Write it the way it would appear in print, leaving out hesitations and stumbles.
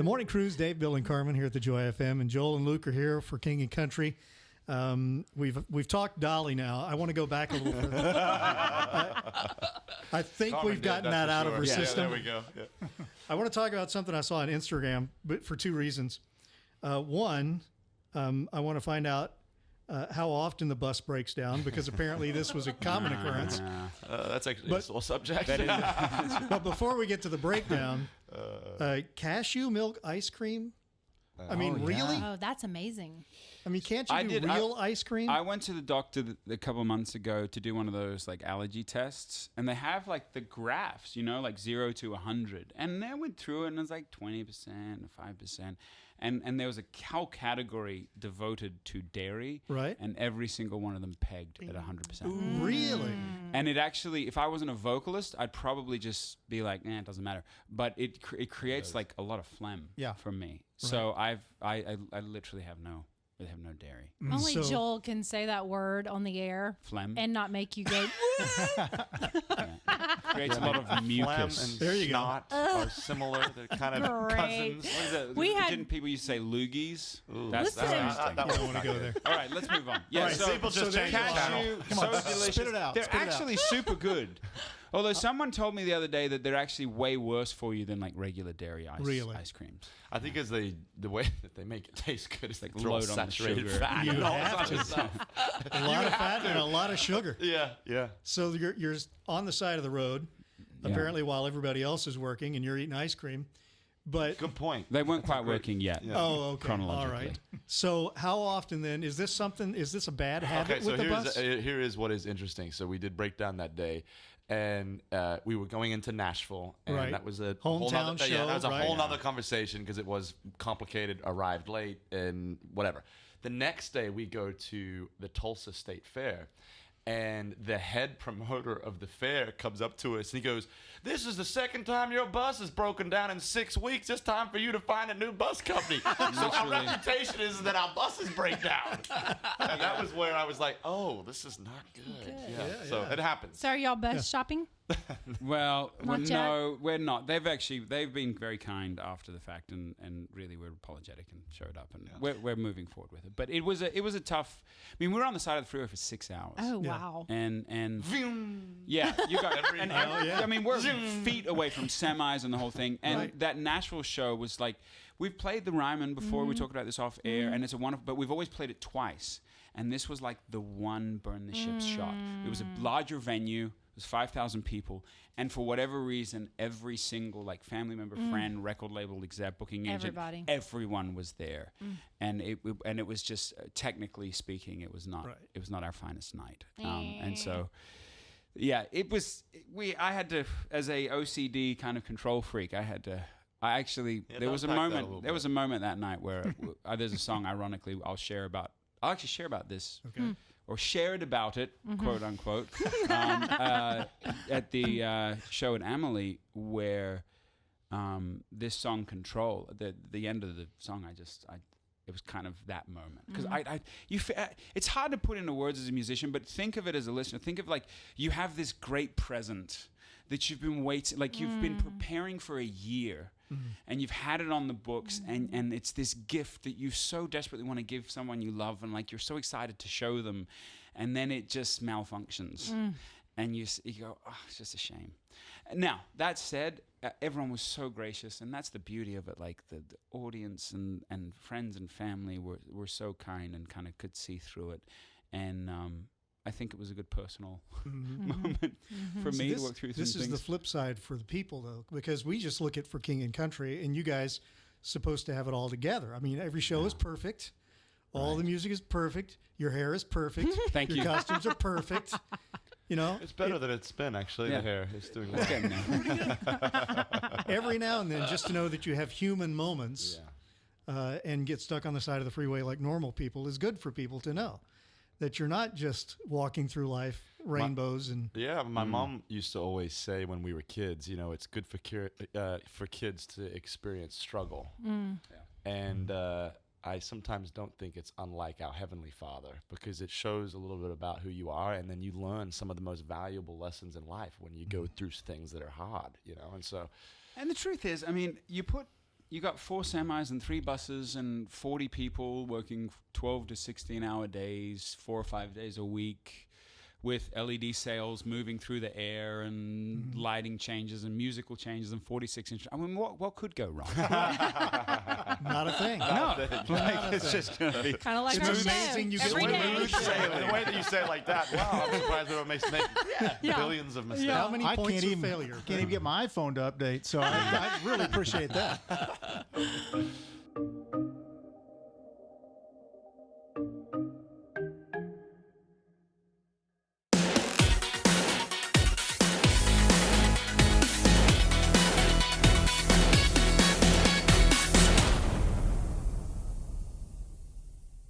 The Morning Cruise, Dave, Bill, and Carmen here at the Joy FM, and Joel and Luke are here for King and Country. We've talked Dolly now. I want to go back a little further. I think Carmen we've gotten that out of her system. Yeah, there we go. Yeah. I want to talk about something I saw on Instagram, but for two reasons. One, I want to find out how often the bus breaks down, because apparently this was a common occurrence. That's actually a sore subject. But before we get to the breakdown, cashew milk ice cream? I mean, really? Oh, that's amazing. I mean, can't you do real ice cream? I went to the doctor a couple of months ago to do one of those like allergy tests, and they have like the graphs, you know, like 0 to 100, and they went through it, and it was like 20%, 5%, and there was a whole category devoted to dairy, right? And every single one of them pegged at 100%. Ooh, really? And it actually, if I wasn't a vocalist, I'd probably just be like, it doesn't matter. But it creates like a lot of phlegm for me. Right. So I literally have no dairy. Only Joel can say that word on the air. Phlegm. And not make you go. Creates a lot of mucus. And there you snot are similar. They're kind of cousins. What is that? Didn't people used to say loogies? That's I don't want to go there. All right, let's move on. Yeah, right, people just change cashew, Come on, so delicious. spit it out. They're actually super good. Although someone told me the other day that they're actually way worse for you than like regular dairy ice creams. I think as the way that they make it taste good is like load on saturated sugar. fat. You and all have this to. other stuff. A lot of fat and a lot of sugar. Yeah. So you're on the side of the road, apparently while everybody else is working, and you're eating ice cream. But good point. They weren't quite working yet. Yeah. Oh, okay. Chronologically. All right. So how often then is this a bad habit with the bus? Here is what is interesting. So we did break down that day, and we were going into Nashville, and that was a hometown show. Yeah, that was a whole other conversation because it was complicated. Arrived late and whatever. The next day we go to the Tulsa State Fair. And the head promoter of the fair comes up to us and he goes, "This is the second time your bus has broken down in 6 weeks. It's time for you to find a new bus company." So our reputation is that our buses break down. And that was where I was like, oh, this is not good. Yeah. So it happens. So are y'all bus shopping? Well, Not no, we're not. They've been very kind after the fact, and really we're apologetic and showed up, and we're moving forward with it. But it was a tough. I mean, we were on the side of the freeway for 6 hours. Oh wow! And yeah, you got every. I mean, we're feet away from semis and the whole thing. And that Nashville show was like, we've played the Ryman before. We talked about this off air, and it's a wonderful. But we've always played it twice, and this was like the one burn the ships shot. It was a larger venue. It was 5,000 people, and for whatever reason, every single like family member, friend, record label exec, booking agent, everyone was there, and it was just technically speaking, it was not our finest night, and so. Yeah, it was. I had to, as a OCD kind of control freak, I actually. There was a moment. There was a moment that night where there's a song. Ironically, I'll actually share about this. Okay. Or shared about it, quote unquote, at the show at Amelie, where this song "Control," the end of the song, it was kind of that moment because it's hard to put into words as a musician, but think of it as a listener. Think of like you have this great present that you've been waiting, like you've been preparing for a year. And you've had it on the books, and it's this gift that you so desperately want to give someone you love, and like you're so excited to show them, and then it just malfunctions, and you go, oh, it's just a shame. Now that said, everyone was so gracious, and that's the beauty of it. Like the audience and friends and family were so kind and kind of could see through it, and I think it was a good personal moment for me to work through some things. This is the flip side for the people, though, because we just look at for King and Country, and you guys supposed to have it all together. I mean, every show is perfect. All the music is perfect. Your hair is perfect. Thank you. Your costumes are perfect. You know, it's better than it's been, actually. The hair is doing well. Every now and then, just to know that you have human moments and get stuck on the side of the freeway like normal people is good for people to know. That you're not just walking through life, rainbows my mom used to always say when we were kids, you know, it's good for kids to experience struggle, and I sometimes don't think it's unlike our Heavenly Father because it shows a little bit about who you are, and then you learn some of the most valuable lessons in life when you go through things that are hard, you know, and so. And the truth is, I mean, you put you got 4 semis and 3 buses and 40 people working 12 to 16-hour days, 4 or 5 days a week, with LED sails moving through the air and lighting changes and musical changes and 46-inch. I mean, what could go wrong? Not a thing. No, it's just going to be Kind of like It's our amazing show. you get Every one day. The way that you say it like that, wow, I'm surprised we don't make Yeah. billions of mistakes. How many I points can't of even failure? can't even get my iPhone to update, so I really appreciate that.